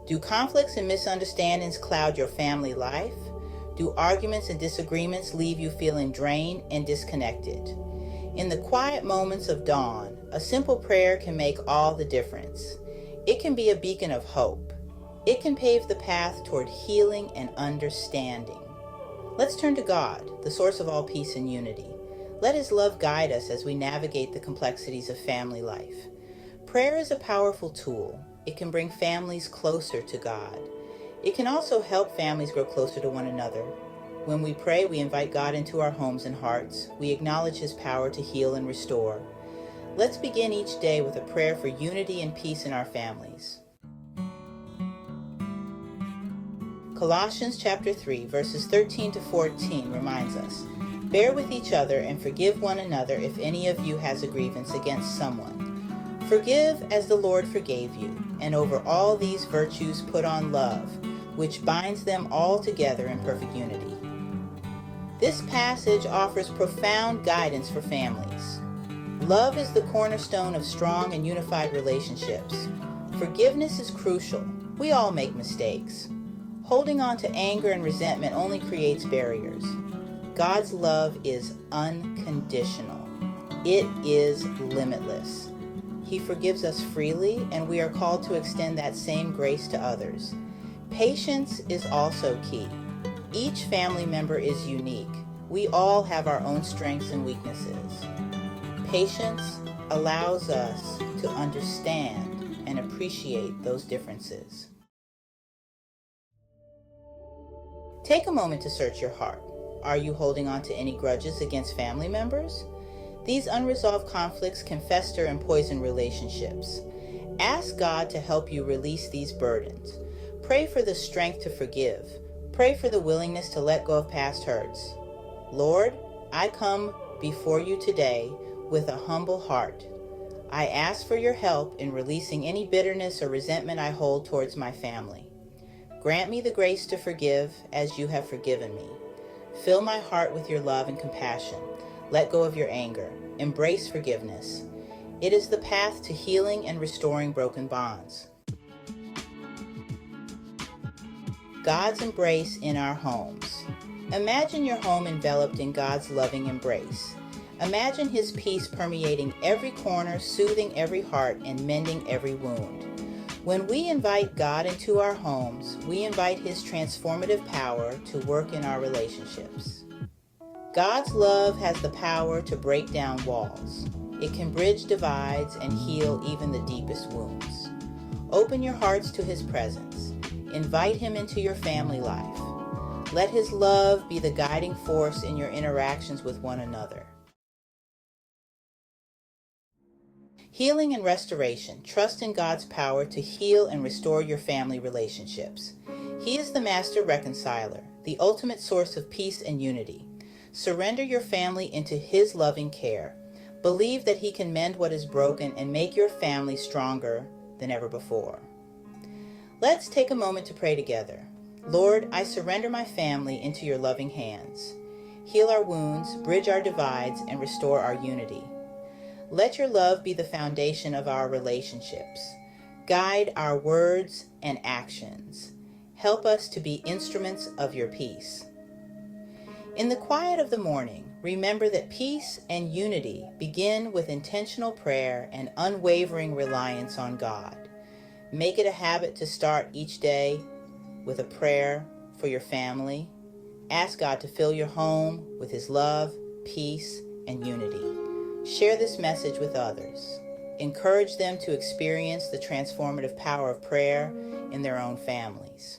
Do conflicts and misunderstandings cloud your family life? Do arguments and disagreements leave you feeling drained and disconnected? In the quiet moments of dawn, a simple prayer can make all the difference. It can be a beacon of hope. It can pave the path toward healing and understanding. Let's turn to God, the source of all peace and unity. Let His love guide us as we navigate the complexities of family life. Prayer is a powerful tool. It can bring families closer to God. It can also help families grow closer to one another. When we pray, we invite God into our homes and hearts. We acknowledge His power to heal and restore. Let's begin each day with a prayer for unity and peace in our families. Colossians chapter 3, verses 13 to 14 reminds us, "Bear with each other and forgive one another if any of you has a grievance against someone. Forgive as the Lord forgave you, and over all these virtues put on love, which binds them all together in perfect unity." This passage offers profound guidance for families. Love is the cornerstone of strong and unified relationships. Forgiveness is crucial. We all make mistakes. Holding on to anger and resentment only creates barriers. God's love is unconditional. It is limitless. He forgives us freely, and we are called to extend that same grace to others. Patience is also key. Each family member is unique. We all have our own strengths and weaknesses. Patience allows us to understand and appreciate those differences. Take a moment to search your heart. Are you holding on to any grudges against family members? These unresolved conflicts can fester and poison relationships. Ask God to help you release these burdens. Pray for the strength to forgive. Pray for the willingness to let go of past hurts. Lord, I come before you today with a humble heart. I ask for your help in releasing any bitterness or resentment I hold towards my family. Grant me the grace to forgive as you have forgiven me. Fill my heart with your love and compassion. Let go of your anger. Embrace forgiveness. It is the path to healing and restoring broken bonds. God's embrace in our homes. Imagine your home enveloped in God's loving embrace. Imagine His peace permeating every corner, soothing every heart, and mending every wound. When we invite God into our homes, we invite His transformative power to work in our relationships. God's love has the power to break down walls. It can bridge divides and heal even the deepest wounds. Open your hearts to His presence. Invite Him into your family life. Let His love be the guiding force in your interactions with one another. Healing and restoration. Trust in God's power to heal and restore your family relationships. He is the master reconciler, the ultimate source of peace and unity. Surrender your family into His loving care. Believe that He can mend what is broken and make your family stronger than ever before. Let's take a moment to pray together. Lord, I surrender my family into your loving hands. Heal our wounds, bridge our divides, and restore our unity. Let your love be the foundation of our relationships. Guide our words and actions. Help us to be instruments of your peace. In the quiet of the morning, remember that peace and unity begin with intentional prayer and unwavering reliance on God. Make it a habit to start each day with a prayer for your family. Ask God to fill your home with His love, peace, and unity. Share this message with others. Encourage them to experience the transformative power of prayer in their own families.